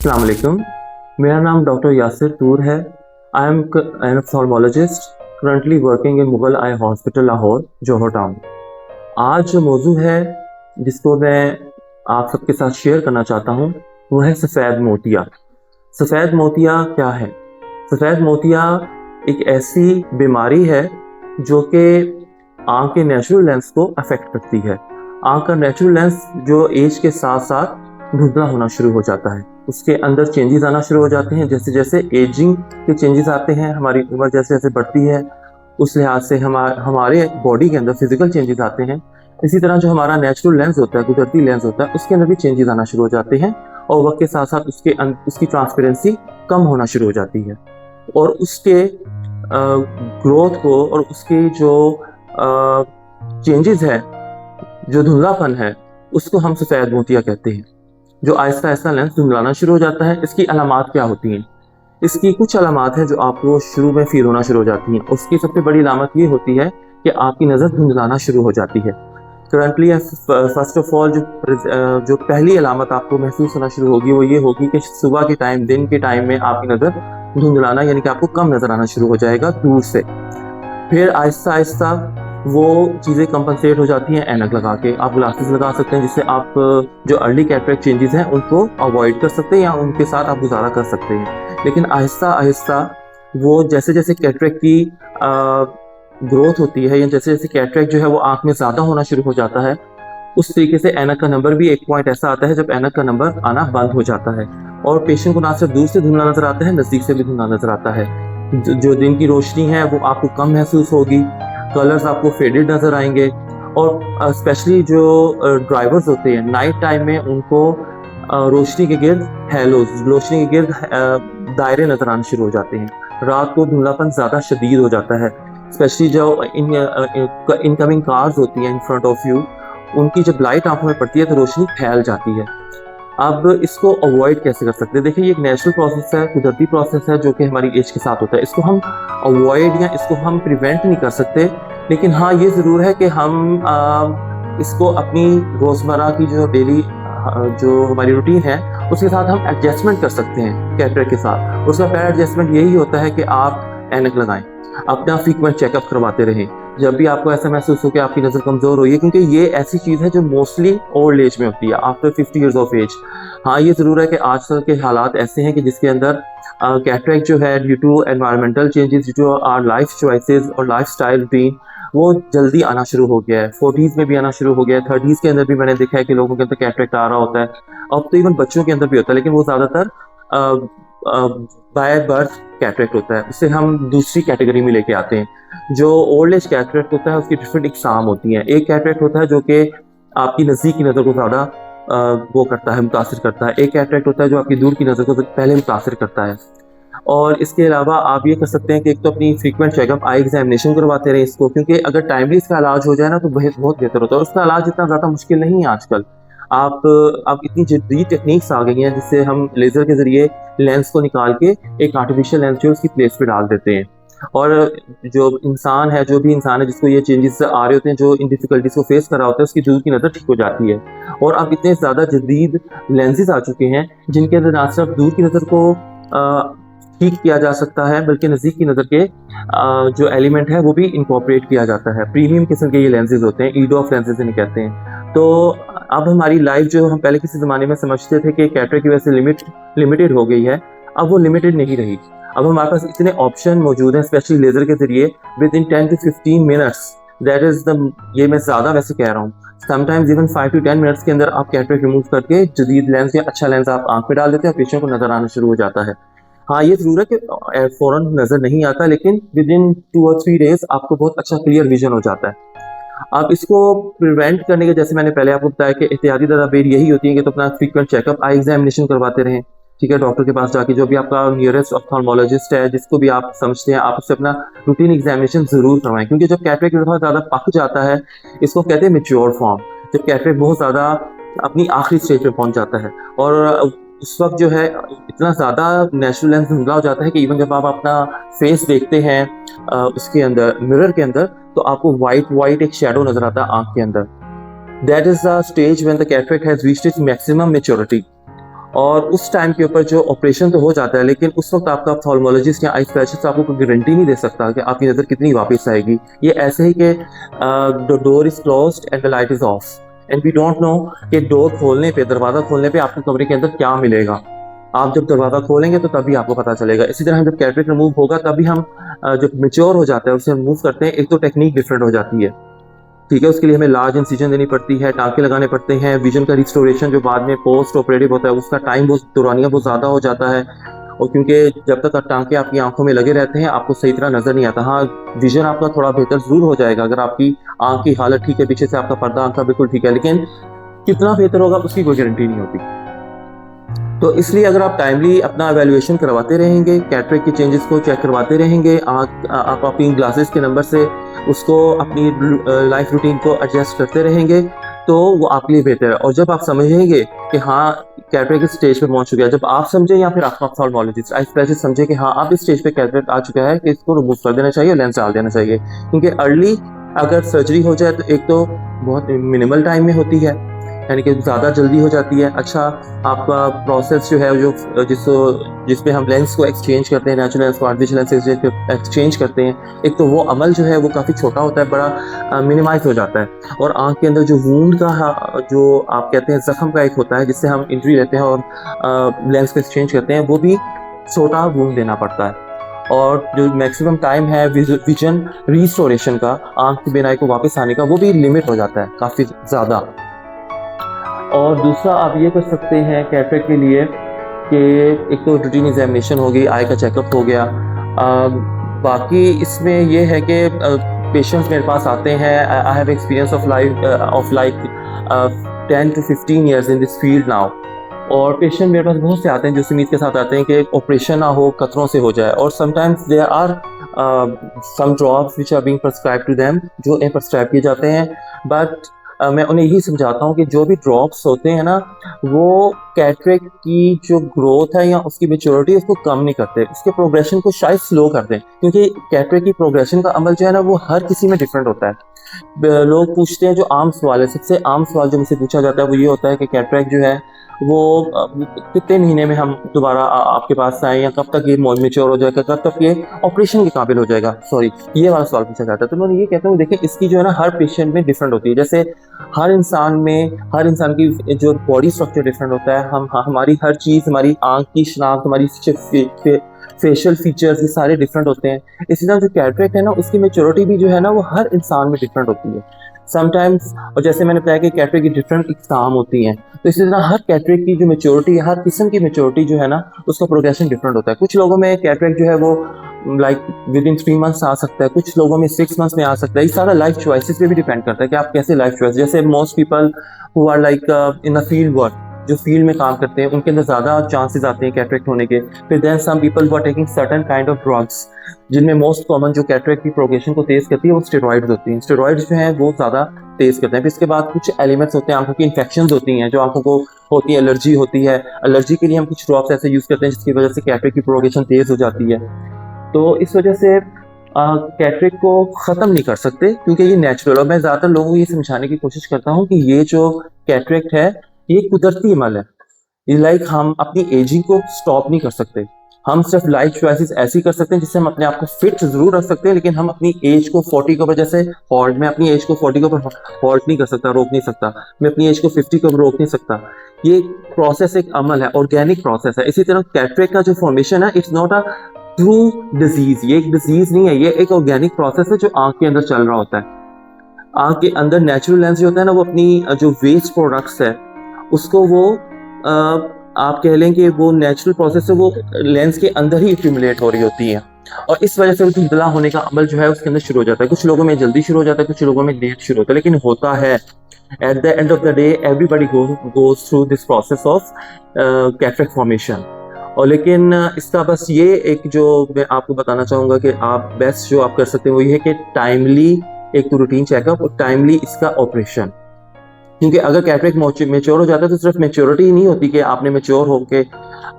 अस्सलाम वालेकुम। मेरा नाम डॉक्टर यासिर तूर है। I am an ophthalmologist currently working in Mughal eye hospital Lahore Johar town. आज जो मौजू है जिसको मैं आप सबके साथ शेयर करना चाहता हूँ वो है सफ़ेद मोतिया। सफ़ेद मोतिया क्या है? सफ़ेद मोतिया एक ऐसी बीमारी है जो कि आँख के नेचुरल लेंस को अफेक्ट करती है। आँख का नेचुरल लेंस जो एज के साथ साथ धुंधला होना शुरू हो जाता है, उसके अंदर चेंजेस आना शुरू हो जाते हैं। जैसे जैसे एजिंग के चेंजेस आते हैं, हमारी उम्र जैसे जैसे बढ़ती है, उस लिहाज से हमारे बॉडी के अंदर फिजिकल चेंजेस आते हैं। इसी तरह जो हमारा नेचुरल लेंस होता है, कुदरती लेंस होता है, उसके अंदर भी चेंजेस आना शुरू हो जाते हैं और वक्त के साथ साथ उसकी ट्रांसपेरेंसी कम होना शुरू हो जाती है और उसके ग्रोथ को और उसकी जो चेंजेस है, जो धुंधलापन है, उसको हम सफ़ेद मोतिया कहते हैं। जो आहिस्ता आहिस्ता लेंस धुंधलाना शुरू हो जाता है। इसकी अलामात क्या होती हैं? इसकी कुछ अलामात हैं जो आपको शुरू में फील होना शुरू हो जाती हैं। उसकी सबसे बड़ी अलामत ये होती है कि आपकी नज़र धुंधलाना शुरू हो जाती है। करंटली फर्स्ट ऑफ ऑल जो पहली अलामत आपको महसूस होना शुरू होगी वो ये होगी कि सुबह के टाइम, दिन के टाइम में आपकी नज़र धुंधलाना यानी कि आपको कम नज़र आना शुरू हो जाएगा दूर से। फिर आहिस्ता आहिस्ता वो चीज़ें कंपनसेट हो जाती हैं ऐनक लगा के। आप ग्लासेस लगा सकते हैं जिससे आप जो अर्ली कैटरेक्ट चेंजेस हैं उनको अवॉइड कर सकते हैं या उनके साथ आप गुजारा कर सकते हैं। लेकिन आहिस्ता आहिस्ता वो जैसे जैसे कैटरेक्ट की ग्रोथ होती है या जैसे जैसे कैटरेक्ट जो है वो आँख में ज़्यादा होना शुरू हो जाता है, उस तरीके से ऐनक का नंबर भी एक पॉइंट ऐसा आता है जब ऐनक का नंबर आना बंद हो जाता है और पेशेंट को ना सिर्फ दूर से धुंधला नजर आता है, नज़दीक से भी धुंधला नजर आता है। जो दिन की रोशनी है वो आपको कम महसूस होगी, कलर्स आपको फेडेड नजर आएंगे और स्पेशली जो ड्राइवर्स होते हैं नाइट टाइम में उनको रोशनी के गिर्द हेलोज, रोशनी के गिर्द दायरे नजर आने शुरू हो जाते हैं। रात को धुंधलापन ज़्यादा शदीद हो जाता है, स्पेशली जो इनकमिंग कार्स होती हैं इन फ्रंट ऑफ यू, उनकी जब लाइट आंखों में पड़ती है तो रोशनी फैल जाती है। अब इसको अवॉइड कैसे कर सकते हैं? देखिए, ये एक नेचुरल प्रोसेस है, कुदरती प्रोसेस है जो कि हमारी एज के साथ होता है। इसको हम अवॉइड या इसको हम प्रिवेंट नहीं कर सकते, लेकिन हाँ ये ज़रूर है कि हम इसको अपनी रोज़मर्रा की जो डेली जो हमारी रूटीन है उसके साथ हम एडजस्टमेंट कर सकते हैं कैटरेक्ट के साथ। उसका पहला एडजस्टमेंट यही होता है कि आप ऐनक लगाएं, अपना फ्रीक्वेंट चेकअप करवाते रहें जब भी आपको ऐसा महसूस हो कि आपकी नज़र कमज़ोर हो रही है, क्योंकि ये ऐसी चीज़ है जो मोस्टली ओल्ड एज में होती है, आफ्टर 50 ईयर्स ऑफ एज। हाँ ये ज़रूर है कि आजकल के हालात ऐसे हैं कि जिसके अंदर कैटरेक्ट जो है due to environmental changes, due to our life choices और लाइफ स्टाइल रूटीन, वो जल्दी आना शुरू हो गया है। 40s में भी आना शुरू हो गया है, 30s के अंदर भी मैंने देखा है कि लोगों के अंदर कैटरेक्ट आ रहा होता है। अब तो इवन बच्चों के अंदर भी होता है, लेकिन वो ज़्यादातर बाय बर्थ कैटरेक्ट होता है, उसे हम दूसरी कैटेगरी में लेके आते हैं। जो ओल्ड एज कैटरेक्ट होता है उसकी डिफरेंट इकसाम होती हैं। एक कैटरेक्ट होता है जो कि आपकी नज़दीक की नज़र को ज़्यादा वो करता है, मुतासिर करता है। एक कैटरेक्ट होता है जो आपकी दूर की नज़र को पहले मुतासिर करता है। और इसके अलावा आप ये कर सकते हैं कि एक तो अपनी फ्रीक्वेंट चेकअप, आई एग्जामिनेशन करवाते रहें इसको, क्योंकि अगर टाइमली इसका इलाज हो जाए ना तो बहुत बेहतर होता है। और उसका इलाज इतना ज़्यादा मुश्किल नहीं है आजकल। आप इतनी जदीद टेक्निक्स आ गई हैं जिससे हम लेज़र के ज़रिए लेंस को निकाल के एक आर्टिफिशियल लेंस जो उसकी प्लेस पे डाल देते हैं। और जो भी इंसान है जिसको ये चेंजेस आ रहे होते हैं, जो इन डिफ़िकल्टीज़ को फेस कर रहा होता है, उसकी दूर की नज़र ठीक हो जाती है। और अब इतने ज़्यादा जदीद लेंसेज़ आ चुके हैं जिनके अंदर ना सिर्फ दूर की नज़र को ठीक किया जा सकता है, बल्कि नज़दीक की नज़र के जो एलिमेंट है वो भी इनकॉर्पोरेट किया जाता है। प्रीमियम किस्म के ये लेंसेज़ होते हैं, ईडोफ लेंसेज़ इन्हें कहते हैं। तो अब हमारी लाइफ जो हम पहले किसी ज़माने में समझते थे कि कैटरेक्ट की वजह से लिमिटेड हो गई है, अब वो लिमिटेड नहीं रही। अब हमारे पास इतने ऑप्शन मौजूद हैं, स्पेशली लेज़र के ज़रिए with in 10 to 15 minutes, that is the, ये मैं ज़्यादा वैसे कह रहा हूँ, समटाइम्स इवन 5 to 10 मिनट्स के अंदर आप कैटरेक्ट रिमूव करके जदीद लेंस या अच्छा लेंस आप आँख में डाल देते हैं और पेशेंट को नज़र आना शुरू हो जाता है। हाँ ये ज़रूर है कि फ़ौरन नज़र नहीं आता, लेकिन विद इन 2 or 3 डेज़ आपको बहुत अच्छा क्लियर विज़न हो जाता है। अब इसको प्रिवेंट करने के, जैसे मैंने पहले आपको बताया कि एहतियाती तदाबीर यही होती है कि तो अपना फ्रीक्वेंट चेकअप, आई एग्जामिनेशन करवाते रहें, ठीक है, डॉक्टर के पास जाके। जो भी आपका नियरेस्ट ऑप्थेल्मोलॉजिस्ट है, जिसको भी आप समझते हैं, आप उससे अपना रूटीन एग्जामिनेशन ज़रूर करवाएं, क्योंकि जब कैटरेक्ट बहुत ज़्यादा पक जाता है, इसको कहते हैं मैच्योर फॉर्म, जब कैटरेक्ट बहुत ज़्यादा अपनी आखिरी स्टेज पे पहुंच जाता है और उस वक्त जो है इतना ज़्यादा नेचुरल लेंस धुंधला हो जाता है कि इवन जब आप अपना फेस देखते हैं उसके अंदर, मिरर के अंदर, तो आपको वाइट एक शेडो नजर आता है आंख के अंदर। That is the stage when the cataract has reached its maximum maturity. और उस टाइम के ऊपर जो ऑपरेशन तो हो जाता है, लेकिन उस वक्त आपका ऑप्थेल्मोलॉजिस्ट या आई स्पेशलिस्ट आपको कोई गारंटी नहीं दे सकता कि आपकी नज़र कितनी वापस आएगी। ये ऐसे ही कि the door is closed and the light is off and we don't know कि डोर खोलने पे, दरवाज़ा खोलने पे आपको कमरे के अंदर क्या मिलेगा। आप जब दरवाज़ा खोलेंगे तो तभी आपको पता चलेगा। इसी तरह जब कैटरेक्ट रिमूव होगा तभी हम जब मेच्योर हो जाता है उसे रिमूव करते हैं। एक तो टेक्निक डिफरेंट हो जाती है, ठीक है, उसके लिए हमें लार्ज इंसिजन देनी पड़ती है, टाँके लगाने पड़ते हैं, विजन का रिस्टोरेशन जो बाद में पोस्ट ऑपरेटिव होता है उसका टाइम बहुत दौरानिया बहुत ज़्यादा हो जाता है। और क्योंकि जब तक टाँके आपकी आंखों में लगे रहते हैं आपको सही तरह नज़र नहीं आता। हाँ, विजन आपका थोड़ा बेहतर ज़रूर हो जाएगा अगर आपकी आँख की हालत ठीक है, पीछे से आपका पर्दा आँख का बिल्कुल ठीक है, लेकिन कितना बेहतर होगा उसकी कोई गारंटी नहीं होती। तो इसलिए अगर आप टाइमली अपना एवेल्युएशन करवाते रहेंगे, कैटरेक्ट के चेंजेस को चेक करवाते रहेंगे, आप अपनी ग्लासेस के नंबर से उसको अपनी लाइफ रूटीन को एडजस्ट करते रहेंगे, तो वो आपके लिए बेहतर है। और जब आप समझेंगे कि हाँ कैटरेक्ट इस स्टेज पे पहुंच चुका है, जब आप समझे या फिर आपका ऑप्थेल्मोलॉजिस्ट आई स्पेशलिस्ट समझे कि हाँ आप इस स्टेज पे कैटरेक्ट आ चुका है कि इसको रिमूव कर देना चाहिए, लेंस डाल देना चाहिए। क्योंकि अर्ली अगर सर्जरी हो जाए तो एक तो बहुत मिनिमल टाइम में होती है, यानी कि ज़्यादा जल्दी हो जाती है। अच्छा, आपका प्रोसेस जो है जो जिसमें हम लेंस को एक्सचेंज करते हैं, नेचुरल लेंस को आर्टिफिशियल लेंस एक्सचेंज करते हैं, एक तो वो अमल जो है वो काफ़ी छोटा होता है, बड़ा मिनिमाइज हो जाता है। और आँख के अंदर जो वूंड का जो आप कहते हैं ज़ख्म का एक होता है जिससे हम इंट्री लेते हैं और लेंस को एक्सचेंज करते हैं, वो भी छोटा वूंड देना पड़ता है। और जो मैक्सिमम टाइम है विजन रिस्टोरेशन का, आँख की बीनाई को वापस आने का, वो भी लिमिट हो जाता है काफ़ी ज़्यादा। और दूसरा आप ये कर सकते हैं कैटरेक्ट के लिए कि एक तो रूटीन एग्जामिनेशन हो गई, आई का चेकअप हो गया। बाकी इसमें ये है कि पेशेंट्स मेरे पास आते हैं, I have experience of like 10 to 15 years in this field now. और पेशेंट मेरे पास बहुत से आते हैं जो उम्मीद के साथ आते हैं कि ऑपरेशन ना हो, कतरों से हो जाए। और sometimes there are some drops which are being prescribed to them, जो इन्हें प्रिस्क्राइब किए जाते हैं। बट मैं उन्हें यही समझाता हूँ कि जो भी ड्रॉप्स होते हैं ना, वो कैटरेक्ट की जो ग्रोथ है या उसकी मेच्योरिटी उसको कम नहीं करते, उसके प्रोग्रेशन को शायद स्लो कर दें। क्योंकि कैटरेक्ट की प्रोग्रेशन का अमल जो है ना वो हर किसी में डिफरेंट होता है। लोग पूछते हैं, जो आम सवाल है, सबसे आम सवाल जो मुझसे पूछा जाता है वो ये होता है कि कैटरेक्ट जो है वो कितने महीने में हम दोबारा आपके पास आए, या कब तक ये मेच्योर हो जाएगा, कब तक ये ऑपरेशन के काबिल हो जाएगा, सॉरी, ये वाला सवाल पूछा जाता है। तो मैं ये कहता हूँ, देखिए इसकी जो है ना हर पेशेंट में डिफरेंट होती है। जैसे हर इंसान की जो बॉडी स्ट्रक्चर डिफरेंट होता है, हमारी हर चीज़, हमारी आँख की शनाख्त, हमारी फेशियल फीचर्स, ये सारे डिफरेंट होते हैं। इसी तरह जो कैटरेक्ट है ना उसकी मेच्योरिटी भी जो है ना वो हर इंसान में डिफरेंट होती है समटाइम्स। और जैसे मैंने बताया कि कैटरेक्ट की डिफरेंट इकसाम होती हैं, तो इसी तरह हर कैटरेक्ट की जो मेच्योरिटी है, हर किस्म की मेच्योरिटी जो है ना उसका प्रोग्रेशन डिफरेंट होता है। कुछ लोगों में कैटरेक्ट जो है वो लाइक विद इन 3 मंथ्स आ सकता है, कुछ लोगों में 6 मंथ्स में आ सकता है। ये सारा लाइफ चॉइसेस पे भी डिपेंड करता है कि आप कैसे लाइफ चॉइस। जैसे most people who are like in the field work, जो फील्ड में काम करते हैं, उनके अंदर ज़्यादा चांसेस आते हैं कैटरेक्ट होने के। फिर then some people who are taking certain kind of drugs, जिनमें मोस्ट कॉमन जो कैटरेक्ट की प्रोग्रेशन को तेज़ करती है वो स्टेरॉइड्स होती हैं। स्टेरॉइड्स जो हैं वो ज़्यादा तेज़ करते हैं। फिर इसके बाद कुछ एलिमेंट्स होते हैं, आंखों की इन्फेक्शंस होती हैं, जो आंखों को होती है, एलर्जी होती है। एलर्जी के लिए हम कुछ ड्रॉप्स ऐसे यूज़ करते हैं जिसकी वजह से कैटरेक्ट की प्रोग्रेशन तेज़ हो जाती है। तो इस वजह से कैटरेक्ट को ख़त्म नहीं कर सकते, क्योंकि ये नेचुरल। और मैं ज़्यादातर लोगों को ये समझाने की कोशिश करता हूँ कि ये जो कैटरेक्ट है ये कुदरती अमल है। ये लाइक हम अपनी एजिंग को स्टॉप नहीं कर सकते। हम सिर्फ लाइफ चॉइसेस ऐसी कर सकते हैं जिससे हम अपने आप को फिट जरूर रख सकते हैं, लेकिन हम अपनी एज को 40 के ऊपर, जैसे हॉल्ट, मैं अपनी एज को 40 के ऊपर हॉल्ट नहीं कर सकता, रोक नहीं सकता। मैं अपनी एज को 50 के ऊपर रोक नहीं सकता। ये प्रोसेस एक अमल है, ऑर्गेनिक प्रोसेस है। इसी तरह कैटरेक्ट का जो फॉर्मेशन है, it's not a true disease, ये एक डिजीज नहीं है, ये एक ऑर्गेनिक प्रोसेस है जो आंख के अंदर चल रहा होता है। आंख के अंदर नेचुरल लेंस जो होता है ना, वो अपनी जो वेस्ट प्रोडक्ट्स है उसको वो आप कह लें कि वो नेचुरल प्रोसेस है, वो लेंस के अंदर ही एक्यूमुलेट हो रही होती है। और इस वजह से वो धुंधला होने का अमल जो है उसके अंदर शुरू हो जाता है। कुछ लोगों में जल्दी शुरू हो जाता है, कुछ लोगों में लेट शुरू होता है, लेकिन होता है। At the end of the day everybody goes through this process of cataract formation. और लेकिन इसका बस ये एक जो मैं आपको बताना चाहूँगा कि आप बेस्ट जो आप कर सकते हैं वो ये है कि टाइमली एक तो रूटीन चेकअप और टाइमली इसका ऑपरेशन। क्योंकि अगर कैटरेक्ट मेच्योर हो जाता है तो सिर्फ मेच्योरिटी ही नहीं होती कि आपने मेच्योर होकर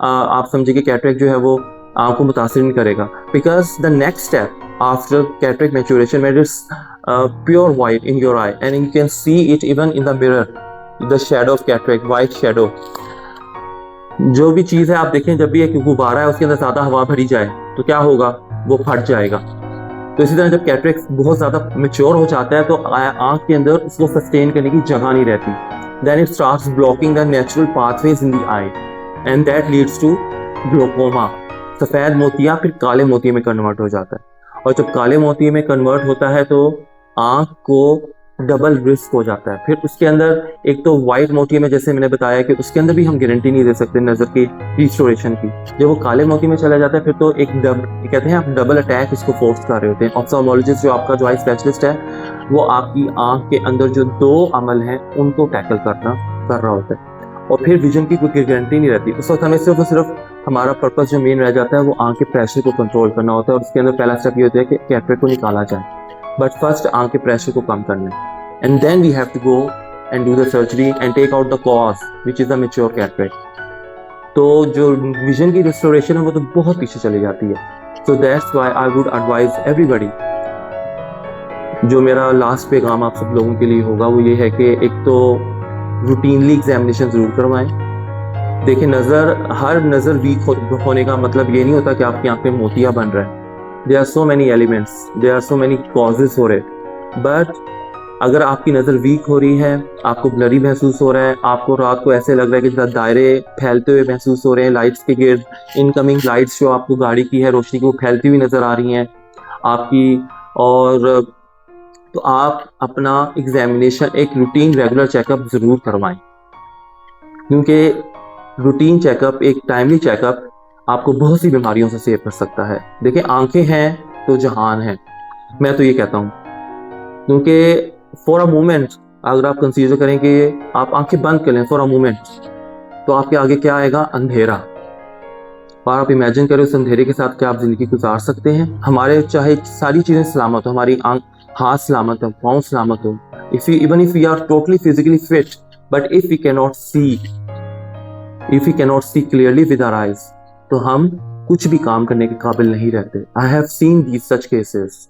आप समझे कि कैटरेक्ट जो है वो आपको मुतासिर नहीं करेगा। Because the next step after cataract maturation, when it's pure white in your I and you can see it even in the mirror, the shadow of cataract, white shadow, जो भी चीज है आप देखें, जब भी एक गुब्बारा है उसके अंदर ज्यादा हवा भरी जाए तो क्या होगा, वो फट जाएगा। तो इसी तरह जब कैटरेक्ट बहुत ज्यादा मेच्योर हो जाता है तो आंख के अंदर उसको सस्टेन करने की जगह नहीं रहती। Then it starts blocking the natural pathways in the eye and that leads to glaucoma. सफेद मोतिया फिर काले मोतिये में कन्वर्ट हो जाता है, और जब काले मोतिये में कन्वर्ट होता है तो आंख को डबल रिस्क हो जाता है। फिर उसके अंदर एक तो व्हाइट मोतिये में, जैसे मैंने बताया कि उसके अंदर भी हम गारंटी नहीं दे सकते नजर की रिस्टोरेशन की। जब वो काले मोती में चला जाता है फिर तो एक कहते हैं आप डबल अटैक इसको फोर्स कर रहे होते हैं। ऑप्थेल्मोलॉजिस्ट जो आपका जो आई स्पेशलिस्ट है वो आपकी आंख के अंदर जो 2 अमल हैं उनको टैकल कर रहा होता है, और फिर विजन की कोई गारंटी नहीं रहती। उस वक्त हमें सिर्फ हमारा पर्पस जो मेन रह जाता है वो आंख के प्रेशर को कंट्रोल करना होता है, और उसके अंदर पहला स्टेप ये होता है कि कैटरेक्ट को निकाला जाए। बट फर्स्ट आंख के प्रेशर को कम करना है, and then we have to go and do the surgery and take out the cause which is the mature cataract। तो जो विजन की रिस्टोरेशन है वो तो बहुत पीछे चली जाती है। so that's why I would advise everybody, जो मेरा लास्ट पैगाम आप सब लोगों के लिए होगा वो ये है कि एक तो रूटीनली एग्जामिनेशन जरूर करवाएं। देखिए हर नज़र वीक होने का मतलब ये नहीं होता कि आपकी आंख में मोतिया बन रहा है। there are so many elements, there are so many causes for it, but अगर आपकी नज़र वीक हो रही है, आपको ब्लरी महसूस हो रहा है, आपको रात को ऐसे लग रहा है कि दायरे फैलते हुए महसूस हो रहे हैं लाइट्स के गिर्द, इनकमिंग लाइट्स जो आपको गाड़ी की है रोशनी को फैलती हुई नज़र आ रही हैं आपकी, और तो आप अपना एग्जामिनेशन एक रूटीन रेगुलर चेकअप ज़रूर करवाएं, क्योंकि रूटीन चेकअप, एक टाइमली चेकअप आपको बहुत सी बीमारियों से सेव कर सकता है। देखिए आंखें हैं तो जहान है, मैं तो ये कहता हूँ, क्योंकि फॉर अ मोमेंट अगर आप कंसीडर करें कि आप आंखें बंद कर लें फॉर अ मोमेंट, तो आपके आगे क्या आएगा, अंधेरा। और आप इमेजिन करें उस अंधेरे के साथ क्या आप जिंदगी गुजार सकते हैं। हमारे चाहे सारी चीजें सलामत हो, हमारी हाथ सलामत हो, पाँव सलामत हो, even if we are totally physically fit, but if we cannot see clearly with our eyes, तो हम कुछ भी काम करने के काबिल नहीं रहते। I have seen these such cases,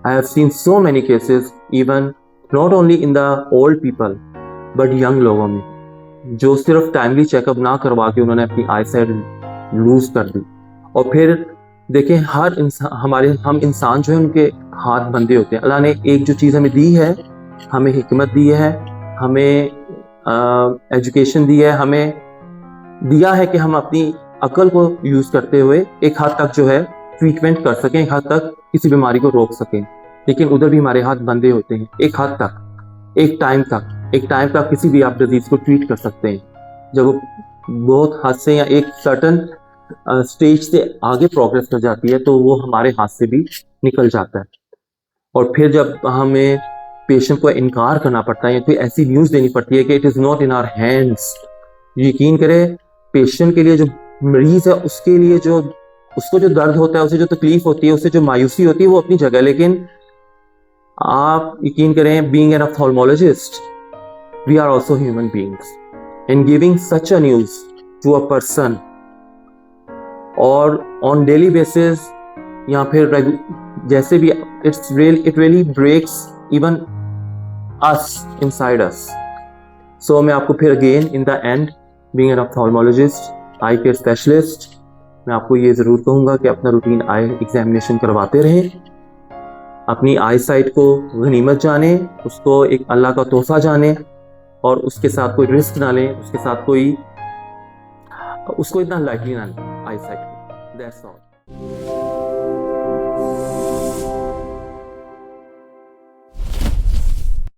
I have seen so many cases, even not only in the old people but young लोगों में, जो सिर्फ टाइमली चेकअप ना करवा के उन्होंने अपनी आई साइट लूज कर दी। और फिर देखें हर इंसान, हम इंसान जो है उनके हाथ बंधे होते हैं। अल्लाह ने एक जो चीज़ हमें दी है, हमें हिकमत दी है, हमें एजुकेशन दी है, हमें दिया है कि हम अपनी अकल को यूज करते हुए एक हद तक जो है ट्रीटमेंट कर सकें, एक हद तक किसी बीमारी को रोक सकें। लेकिन उधर भी हमारे हाथ बंधे होते हैं एक हद तक, एक टाइम तक किसी भी आप डिजीज को ट्रीट कर सकते हैं। जब वो बहुत हद से या एक सर्टन स्टेज से आगे प्रोग्रेस कर जाती है तो वो हमारे हाथ से भी निकल जाता है। और फिर जब हमें पेशेंट को इनकार करना पड़ता है या कोई ऐसी न्यूज देनी पड़ती है कि it is not in our hands, यकीन करें पेशेंट के लिए, जो मरीज है उसके लिए, जो उसको जो दर्द होता है, उसे जो तकलीफ होती है, उसे जो मायूसी होती है, वो अपनी जगह। लेकिन आप यकीन करें, being an ophthalmologist, we are also human beings, and giving such a news to a person or on daily basis या फिर जैसे भी, it really breaks even us inside us. So मैं आपको फिर again in the end, being an ophthalmologist, eye care specialist, मैं आपको ये ज़रूर कहूँगा कि अपना रूटीन आई एग्जामिनेशन करवाते रहें, अपनी आई साइट को गनीमत जाने, उसको एक अल्लाह का तोहफा जाने, और उसके साथ कोई रिस्क ना लें, उसके साथ उसको इतना लाइटली ना लें आई साइट को। That's all.